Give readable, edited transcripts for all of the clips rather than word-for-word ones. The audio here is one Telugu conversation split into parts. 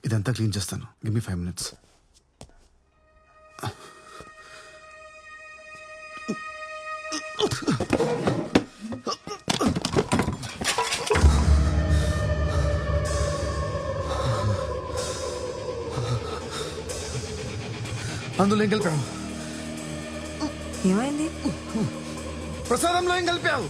ఇదంతా క్లీన్ చేస్తాను. Give me 5 minutes. అందులో ఏం కలిపావు? ఏమైంది? ప్రసాదంలో ఏం కలిపావు?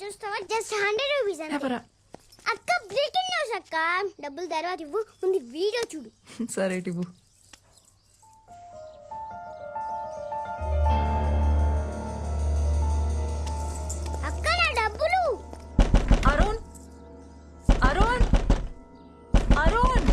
చూస్తావా? జస్ట్ 100 రూపీస్ అంతే. అక్క బ్రేకింగ్ న్యూస్ అక్క. డబ్బులు తర్వాత ఇవ్వు, ముందు వీడియో చూడు. సరే ఇవ్వు. అక్క నా డబ్బులు. అరుణ్ అరుణ్ అరుణ్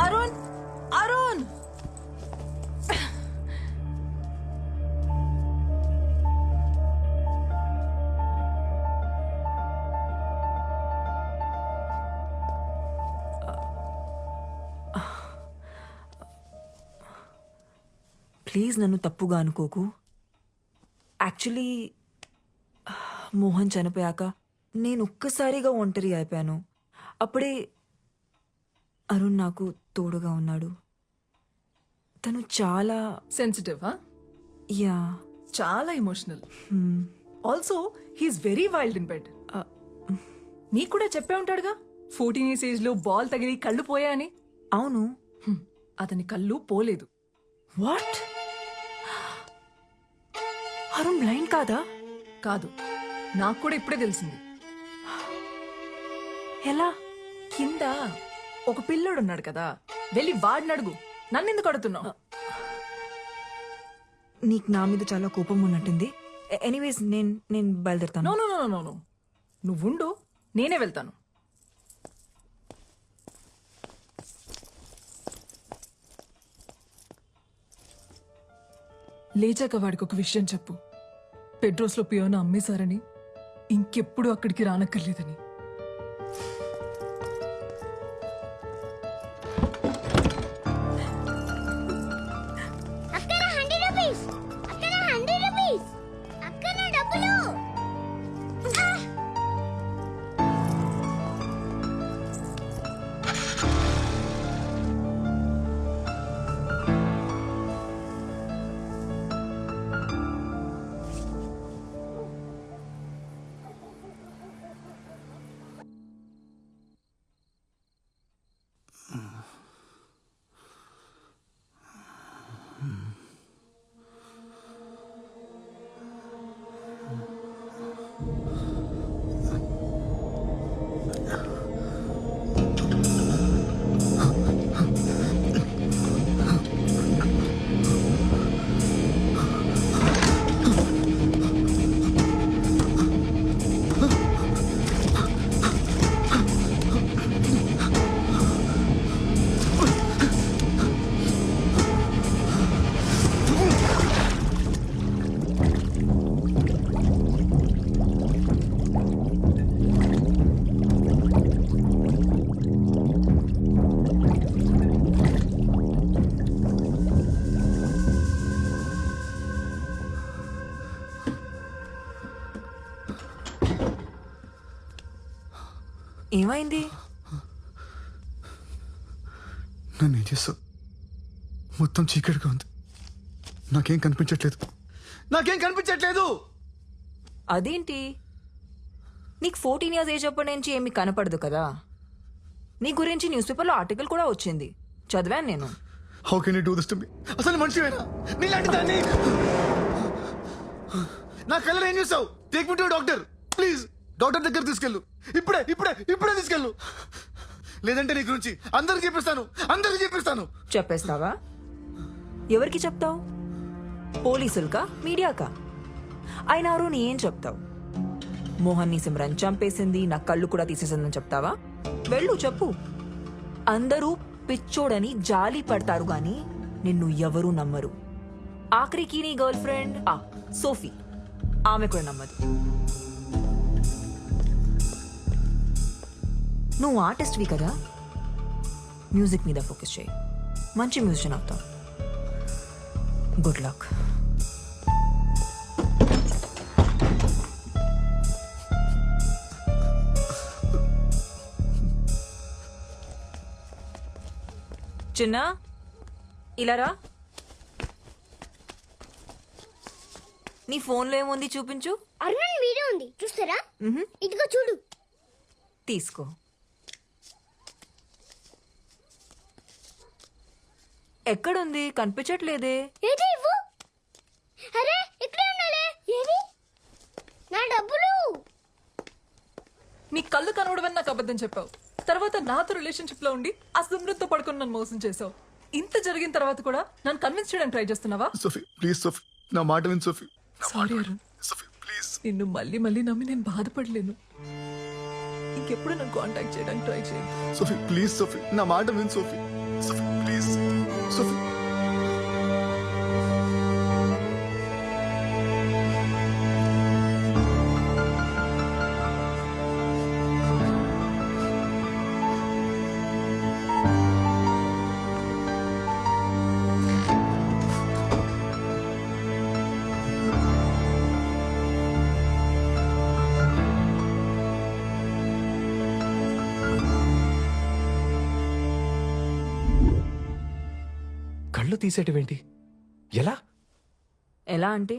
అరుణ్ అరుణ్ ప్లీజ్ నన్ను తప్పుగా అనుకోకు. యాక్చువల్లీ మోహన్ చనిపోయాక నేను ఒక్కసారిగా ఒంటరి అయిపోయాను. అప్పుడే అరుణ్ నాకు తోడుగా ఉన్నాడు. తను చాలా సెన్సిటివ్. యా చాలా emotional. Also he's very wild in bed. నీకు కూడా చెప్పే ఉంటాడుగా 14 years ఏజ్ లో బాల్ తగిలి కళ్ళు పోయాయని. అవును. అతని కళ్ళు పోలేదు. వాట్? అరుణ్ బ్లైండ్ కాదా? కాదు, నాకు కూడా ఇప్పుడే తెలిసింది. ఎలా? కింద ఒక పిల్లోడు ఉన్నాడు కదా, వెళ్ళి వాడిని అడుగు. నన్నెందుకు అడుగుతున్నావు? నీకు నా మీద చాలా కోపం ఉన్నట్టుంది. ఎనీవేస్ నేను బయలుదేరుతాను. No no no no no, నువ్వుండు, నేనే వెళ్తాను. లేచాక వాడికి ఒక విషయం చెప్పు. పెడ్రోస్ లో పియోన అమ్మేశారని, ఇంకెప్పుడు అక్కడికి రానక్కర్లేదని. అక్క నా 100 రూపీస్. అక్క నా 100 రూపీస్. అక్క నా డబ్బులు. ఏమైంది? నన్ను ఏం చేస్తావు? మొత్తం చీకటిగా ఉంది. నాకేం కనిపించట్లేదు. అదేంటి, నీకు 14 years ఏజ్ అప్పటి నుంచి ఏమి కనపడదు కదా. నీ గురించి న్యూస్ పేపర్లో ఆర్టికల్ కూడా వచ్చింది, చదివాను నేను. How can you do this to me? అసలు మనిషివేనా? నీలాంటి దాన్ని నా కళ్ళలో ఏం చూసావు? Take me to doctor please. Doctor దగ్గర తీసుకెళ్ళు. ఇప్పుడే తీసుకెళ్ళు. లేదంటే నీ గురించి అందరికి చెప్పిస్తాను. చెప్పేస్తావా? ఎవరికి చెప్తావు? పోలీసులకా, మీడియాకా? అయినా నీ ఏం చెప్తావు? మోహన్ ని సిమ్రన్ చంపేసింది, నా కళ్ళు కూడా తీసేసిందని చెప్తావా? వెళ్ళు చెప్పు. అందరూ పిచ్చోడని జాలి పడతారు గాని నిన్ను ఎవరూ నమ్మరు. ఆఖరికి నీ గర్ల్ ఫ్రెండ్ సోఫీ, ఆమె కూడా నమ్మదు. నువ్వు ఆర్టిస్ట్వి కదా, మ్యూజిక్ మీద ఫోకస్ చేయి. మంచి మ్యూజిషియన్ అవుతావు. Good luck. చిన్న, ఇలా రా. నీ ఫోన్లో ఏముంది చూపించు. అరుణ్ వీడియో ఉంది, చూస్తారా? ఇదిగో చూడు. తీసుకో. ఎక్కడుంది? కనిపించట్లేదే. ఏది ఇవ్వు. అరే ఇక్కడే ఉండాలి. ఏది? నా డబ్బులు. నీ కళ్ళు కనబడవని నాకు అబద్ధం చెప్పావు. తర్వాత నాతో రిలేషన్షిప్ లో ఉండి ఆ సిమ్రన్తో పడుకుని నన్ను మోసం చేసావు. ఇంత జరిగిన తర్వాత కూడా నన్ను కన్విన్స్ చేయడానికి ట్రై చేస్తున్నావా? సోఫీ ప్లీజ్, సోఫీ నా మాట విను. Sophie sorry Arun, Sophie please. నిన్ను మళ్ళీ నమ్మి నేను బాధపడలేను. ఇంకెప్పుడు నన్ను కాంటాక్ట్ చేయడానికి ట్రై చేయండి. సోఫీ ప్లీజ్, సోఫీ నా మాట విను. Sophie please. సోఫీ కళ్ళు తీసేటివేంటి? ఎలా? ఎలా అంటే,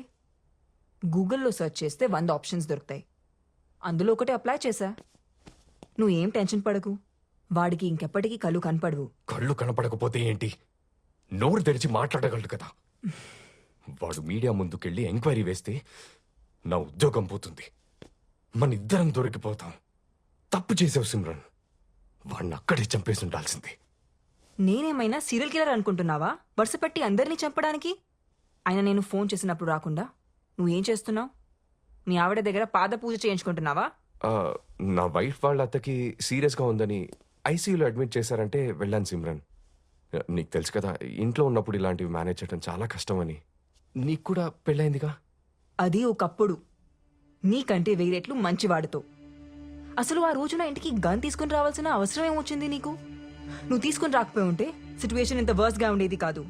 గూగుల్లో సెర్చ్ చేస్తే 100 ఆప్షన్స్ దొరుకుతాయి. అందులో ఒకటి అప్లై చేశా. నువ్వు ఏం టెన్షన్ పడకు, వాడికి ఇంకెప్పటికీ కళ్ళు కనపడవు. కళ్ళు కనపడకపోతే ఏంటి? నోరు తెరిచి మాట్లాడగలడు కదా. వాడు మీడియా ముందుకెళ్ళి ఎంక్వైరీ వేస్తే నా ఉద్యోగం పోతుంది. మన ఇద్దరం దొరికిపోతాం. తప్పు చేసావు సిమ్రన్. వాడిని అక్కడే చంపేసి ఉండాల్సింది. నేనేమైనా సీరియల్ కిల్లర్ అనుకుంటున్నావా వరుస పెట్టి అందరినీ చంపడానికి? అయినా నేను ఫోన్ చేసినప్పుడు రాకుండా నువ్వేం చేస్తున్నావు? మీ ఆవిడ దగ్గర పాద పూజ చేయించుకుంటున్నావా? నా వైఫ్ వాళ్ళ అత్తకి సీరియస్గా ఉందని ఐసీయూలో అడ్మిట్ చేశారంటే వెళ్ళాను సిమ్రన్. నీకు తెలుసు కదా, ఇంట్లో ఉన్నప్పుడు ఇలాంటివి మేనేజ్ చేయడం చాలా కష్టమని. నీకు కూడా పెళ్ళైందిగా. అది ఒకప్పుడు. నీకంటే వేరేట్లు మంచివాడితో. అసలు ఆ రోజున ఇంటికి గన్ తీసుకుని రావాల్సిన అవసరం ఏమొచ్చింది నీకు? నువ్వు తీసుకుని రాకపోయి ఉంటే సిచ్యువేషన్ ఇంత వర్స్ గా ఉండేది కాదు.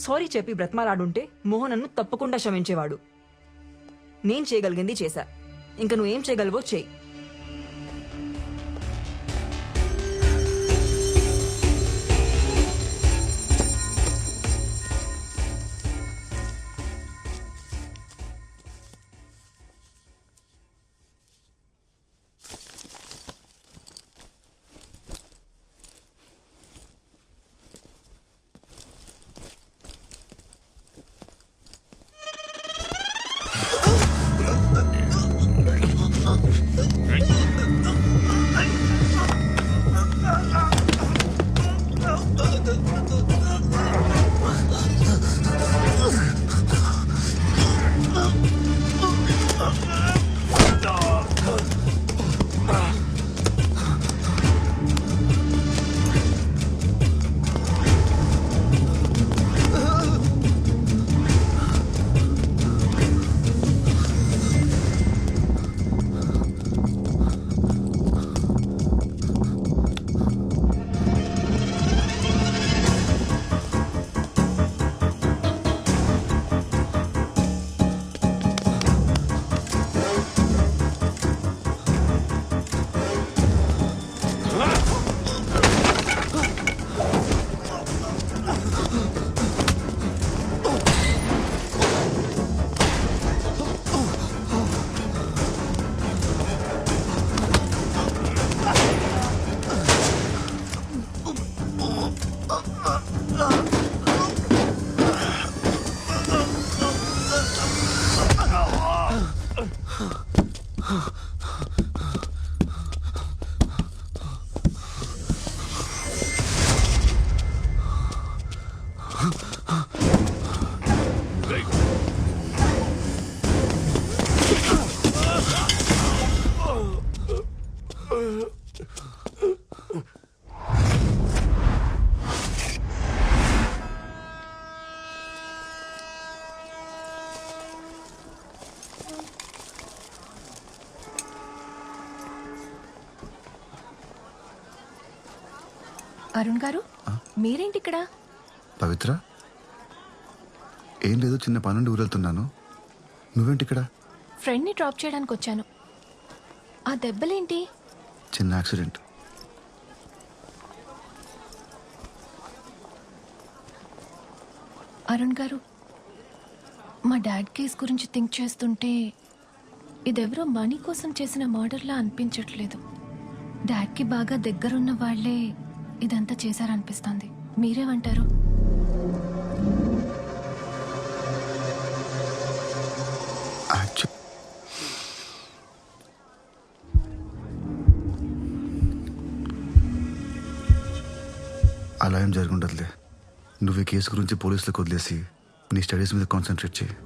సారీ చెప్పి బ్రతమాలాడుంటే మోహన్ నన్ను తప్పకుండా క్షమించేవాడు. నేను చేయగలిగింది చేశా, ఇంకా నువ్వేం చేయగలవో చెయ్యి. అరుణ్ గారు మీరేంటి ఇక్కడ? పవిత్ర ఏం లేదు, చిన్న పని నుండి ఊరెళ్తున్నాను. నువ్వేంటి ఇక్కడ? ఫ్రెండ్ని డ్రాప్ చేయడానికి వచ్చాను. ఆ దెబ్బలేంటి? చిన్న యాక్సిడెంట్. అరుణ్ గారు, మా డాడ్ కేస్ గురించి థింక్ చేస్తుంటే ఇదెవరో మనీ కోసం చేసిన మర్డర్లా అనిపించట్లేదు. డాడ్కి బాగా దగ్గరున్న వాళ్ళే ఇదంతా చేశారనిపిస్తుంది. మీరేమంటారు? యాక్చు- అలా ఏం జరుగుండదులే. నువ్వు ఈ కేసు గురించి పోలీసులకు వదిలేసి నీ స్టడీస్ మీద కాన్సన్ట్రేట్ చేయి.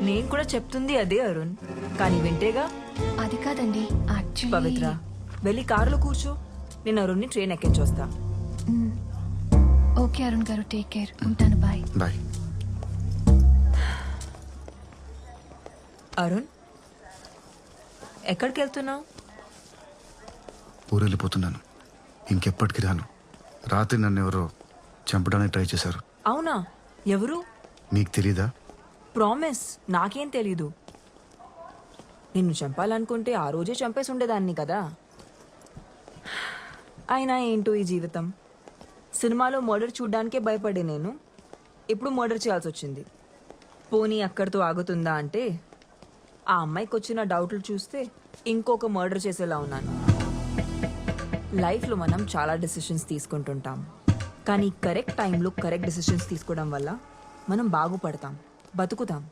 నేను కూడా చెప్తుంది అదే అరుణ్, కానీ వింటేగా. అది కాదండి, పవిత్ర వెళ్ళి కారులో కూర్చో, నేను అరుణ్ని ట్రైన్ ఎక్కించొస్తా. ఓకే అరుణ్ గారు, టేక్ కేర్. ఉంటాను, బాయ్. బాయ్. అరుణ్, ఎక్కడికి వెళ్తున్నావు? ఊరెళ్ళిపోతున్నాను. ఇంకెప్పటికి రాను. రాత్రి నన్ను ఎవరో చంపడానికి ట్రై చేశారు. అవునా? ఎవరు? నీకు తెలీదా? ప్రామిస్, నాకేం తెలీదు. నిన్ను చంపాలనుకుంటే ఆ రోజే చంపేసి ఉండేదాన్ని కదా. అయినా ఏంటో ఈ జీవితం. సినిమాలో మర్డర్ చూడ్డానికే భయపడే నేను ఇప్పుడు మర్డర్ చేయాల్సి వచ్చింది. పోనీ అక్కడితో ఆగుతుందా అంటే ఆ అమ్మాయికి వచ్చిన డౌట్లు చూస్తే ఇంకొక మర్డర్ చేసేలా ఉన్నాను. లైఫ్లో మనం చాలా డెసిషన్స్ తీసుకుంటుంటాం, కానీ కరెక్ట్ టైంలో కరెక్ట్ డెసిషన్స్ తీసుకోవడం వల్ల మనం బాగుపడతాం, బతుకుతాం.